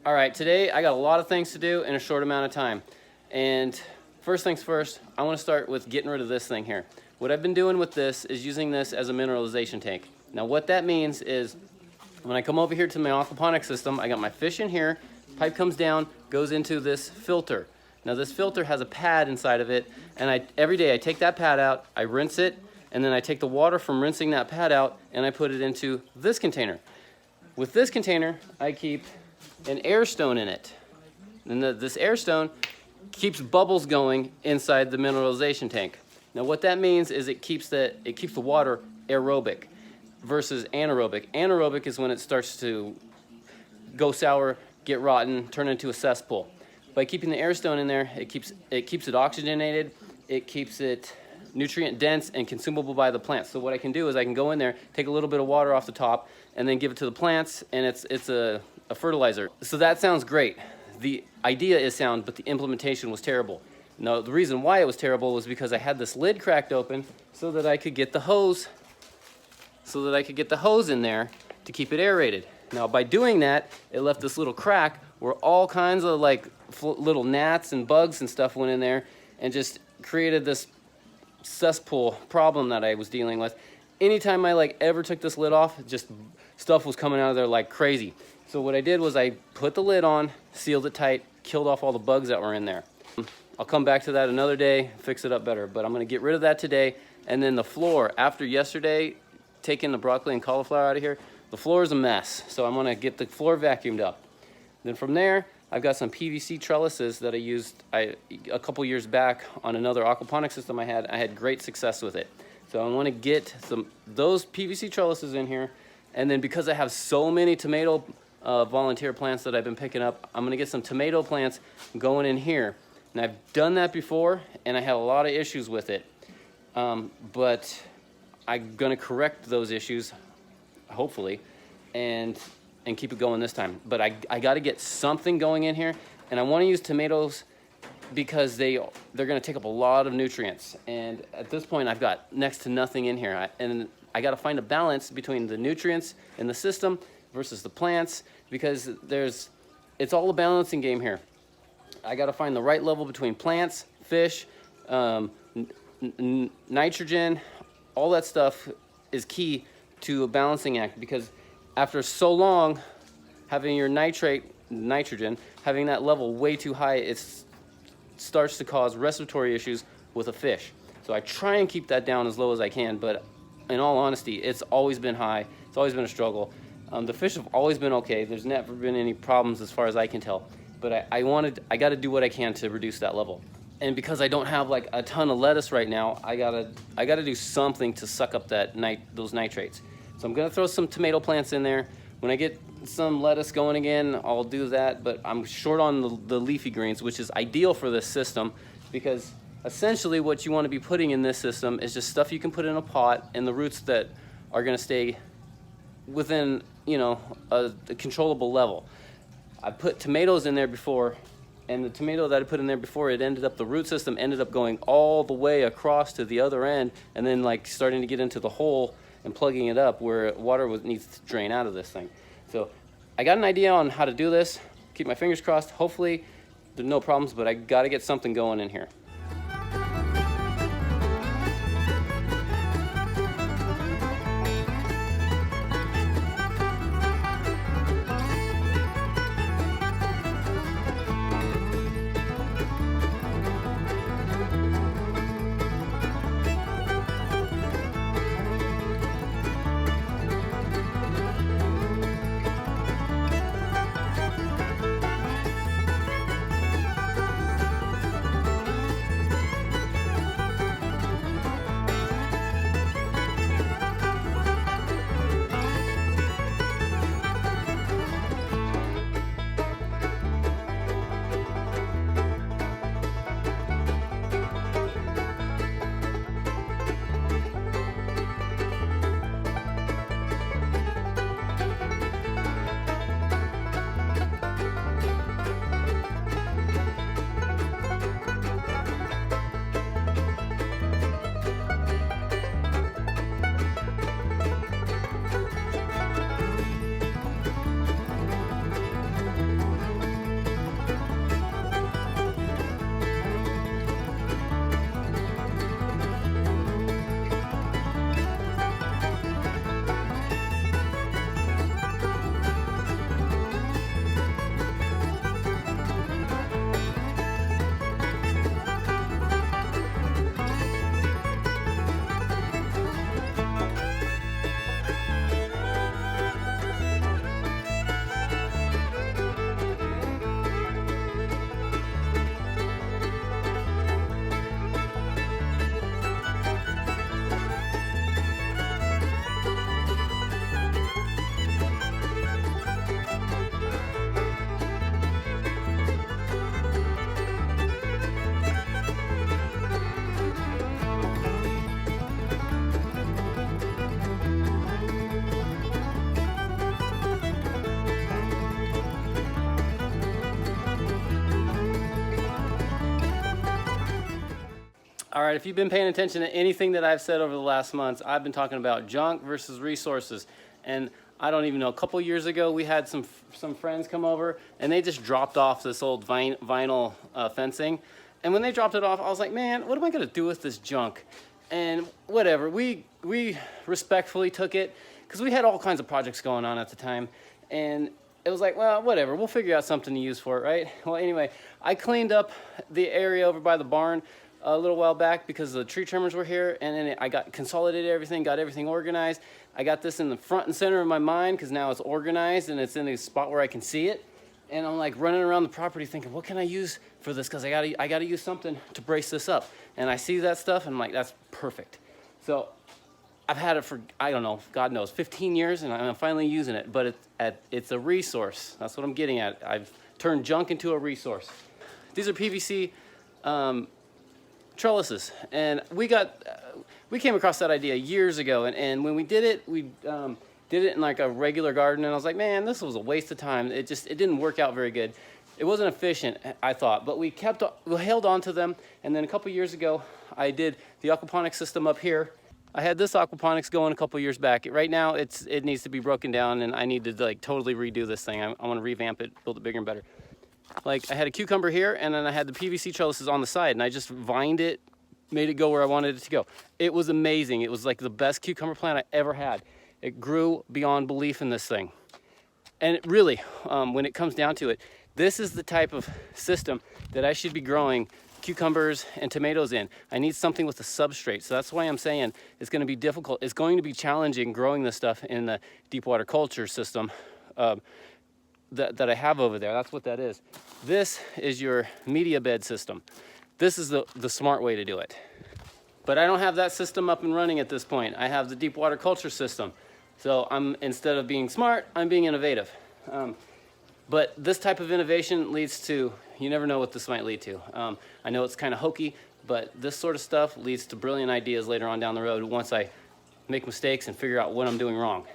All right, today I got a lot of things to do in a short amount of time. And first things first, I want to start with getting rid of this thing here. What I've been doing with this is using this as a mineralization tank. Now what that means is when I come over here to my aquaponics system, I got my fish in here, pipe comes down, goes into this filter. Now this filter has a pad inside of it, and every day I take that pad out, I rinse it, and then I take the water from rinsing that pad out and I put it into this container. With this container, I keep an air stone in it. And this air stone keeps bubbles going inside the mineralization tank. Now what that means is it keeps the water aerobic versus anaerobic. Anaerobic is when it starts to go sour, get rotten, turn into a cesspool. By keeping the air stone in there, it keeps it oxygenated, it keeps it nutrient dense and consumable by the plants. So what I can do is I can go in there, take a little bit of water off the top, and then give it to the plants, and it's a fertilizer. So that sounds great. The idea is sound, but the implementation was terrible. Now the reason why it was terrible was because I had this lid cracked open so that I could get the hose in there to keep it aerated. Now by doing that, it left this little crack where all kinds of like little gnats and bugs and stuff went in there and just created this cesspool problem that I was dealing with. Anytime I ever took this lid off, just stuff was coming out of there like crazy. So what I did was I put the lid on, sealed it tight, killed off all the bugs that were in there. I'll come back to that another day, fix it up better, but I'm gonna get rid of that today. And then the floor, after yesterday, taking the broccoli and cauliflower out of here, the floor is a mess. So I'm gonna get the floor vacuumed up. Then from there, I've got some PVC trellises that I used a couple years back on another aquaponics system I had great success with it. So I want to get those PVC trellises in here, and then because I have so many tomato volunteer plants that I've been picking up, I'm going to get some tomato plants going in here. And I've done that before, and I had a lot of issues with it. But I'm going to correct those issues, hopefully, and keep it going this time. But I got to get something going in here, and I want to use tomatoes because they're going to take up a lot of nutrients. And at this point, I've got next to nothing in here. And I got to find a balance between the nutrients in the system versus the plants, because it's all a balancing game here. I got to find the right level between plants, fish, nitrogen. All that stuff is key to a balancing act, because after so long having your nitrogen, having that level way too high, it starts to cause respiratory issues with a fish. So I try and keep that down as low as I can, but in all honesty, it's always been high. It's always been a struggle. The fish have always been okay. There's never been any problems as far as I can tell. But I got to do what I can to reduce that level. And because I don't have like a ton of lettuce right now, I gotta do something to suck up those nitrates. So I'm gonna throw some tomato plants in there. When I get some lettuce going again, I'll do that, but I'm short on the leafy greens, which is ideal for this system, because essentially what you want to be putting in this system is just stuff you can put in a pot, and the roots that are gonna stay within, a controllable level. I put tomatoes in there before, and the tomato that I put in there before, the root system ended up going all the way across to the other end, and then starting to get into the hole and plugging it up where water needs to drain out of this thing. So I got an idea on how to do this. Keep my fingers crossed. Hopefully there's no problems, but I got to get something going in here. All right, if you've been paying attention to anything that I've said over the last months, I've been talking about junk versus resources. And I don't even know, a couple years ago, we had some friends come over and they just dropped off this old vinyl fencing. And when they dropped it off, I was like, man, what am I gonna do with this junk? And whatever, we respectfully took it because we had all kinds of projects going on at the time. And it was like, well, whatever, we'll figure out something to use for it, right? Well, anyway, I cleaned up the area over by the barn a little while back because the tree trimmers were here, and then I got consolidated everything, got everything organized. I got this in the front and center of my mind because now it's organized and it's in a spot where I can see it. And I'm like running around the property thinking, what can I use for this? Because I gotta use something to brace this up. And I see that stuff and I'm like, that's perfect. So I've had it for, I don't know, God knows, 15 years, and I'm finally using it. But it's a resource. That's what I'm getting at. I've turned junk into a resource. These are PVC trellises, and we came across that idea years ago, and when we did it, we did it in like a regular garden, and I was like, man, this was a waste of time. It didn't work out very good. It wasn't efficient, I thought, but we held on to them. And then a couple years ago, I did the aquaponics system up here. I had this aquaponics going a couple years back. Right now, it needs to be broken down, and I need to like totally redo this thing. I want to revamp it, build it bigger and better. Like I had a cucumber here, and then I had the PVC trellises on the side, and I just vined it, made it go where I wanted it to go. It was amazing. It was like the best cucumber plant I ever had. It grew beyond belief in this thing. And it really, when it comes down to it, this is the type of system that I should be growing cucumbers and tomatoes in. I need something with a substrate. So that's why I'm saying it's going to be difficult. It's going to be challenging growing this stuff in the deep water culture system that I have over there. That's what that is. This is your media bed system. This is the smart way to do it. But I don't have that system up and running at this point. I have the deep water culture system. So instead of being smart, I'm being innovative. But this type of innovation leads to, you never know what this might lead to. I know it's kind of hokey, but this sort of stuff leads to brilliant ideas later on down the road once I make mistakes and figure out what I'm doing wrong.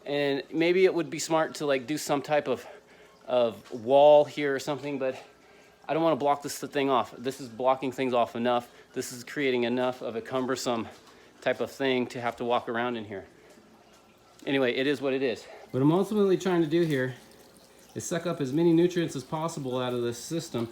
And maybe it would be smart to like do some type of wall here or something, but I don't want to block this thing off. This is blocking things off enough. This is creating enough of a cumbersome type of thing to have to walk around in here. Anyway, it is what it is. What I'm ultimately trying to do here is suck up as many nutrients as possible out of this system.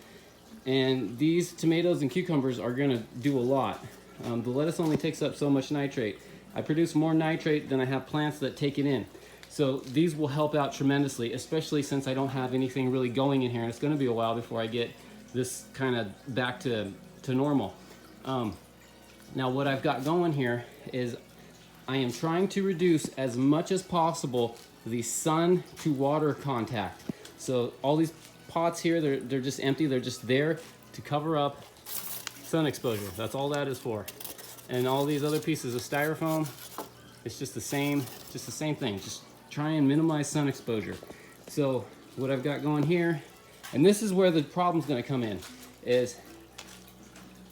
And these tomatoes and cucumbers are gonna do a lot. The lettuce only takes up so much nitrate. I produce more nitrate than I have plants that take it in. So these will help out tremendously, especially since I don't have anything really going in here. It's gonna be a while before I get this kind of back to normal. Now what I've got going here is I am trying to reduce as much as possible the sun to water contact. So all these pots here, they're just empty. They're just there to cover up sun exposure. That's all that is for. And all these other pieces of styrofoam, it's just the same thing. Just try and minimize sun exposure. So what I've got going here, and this is where the problem's gonna come in, is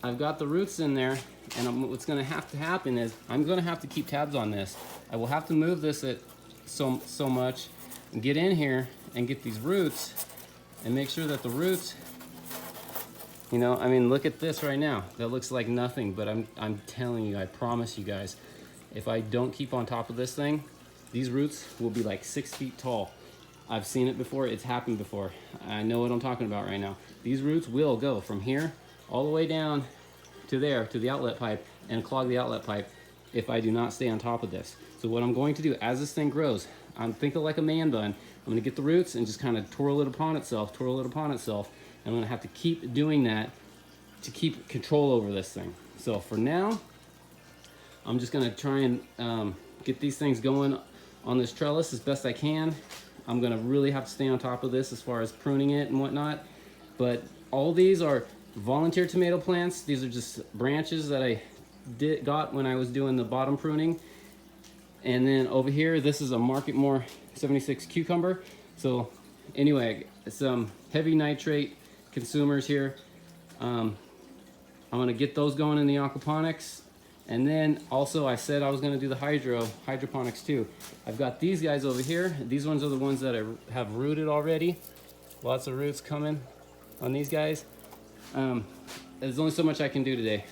I've got the roots in there, and what's gonna have to happen is I'm gonna have to keep tabs on this. I will have to move this at so much and get in here and get these roots and make sure that the roots, you know, I mean, look at this right now. That looks like nothing, but I'm telling you, I promise you guys, if I don't keep on top of this thing, these roots will be like 6 feet tall. I've seen it before, it's happened before. I know what I'm talking about right now. These roots will go from here all the way down to there, to the outlet pipe, and clog the outlet pipe if I do not stay on top of this. So what I'm going to do as this thing grows, I'm thinking like a man bun. I'm gonna get the roots and just kind of twirl it upon itself. I'm gonna have to keep doing that to keep control over this thing. So for now, I'm just gonna try and get these things going on this trellis as best I can. I'm gonna really have to stay on top of this as far as pruning it and whatnot. But all these are volunteer tomato plants. These are just branches that I got when I was doing the bottom pruning. And then over here, this is a Market More 76 cucumber. So anyway, some heavy nitrate consumers here. I'm gonna get those going in the aquaponics. And then also I said I was gonna do the hydroponics too. I've got these guys over here. These ones are the ones that I have rooted already. Lots of roots coming on these guys. there's only so much I can do today.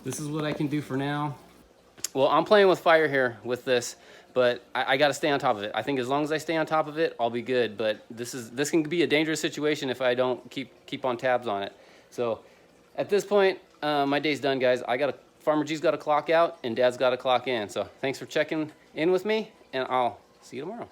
This is what I can do for now. Well, I'm playing with fire here with this, but I got to stay on top of it. I think as long as I stay on top of it, I'll be good. But this can be a dangerous situation if I don't keep on tabs on it. So at this point, my day's done, guys. Farmer G's got to clock out and Dad's got to clock in. So thanks for checking in with me, and I'll see you tomorrow.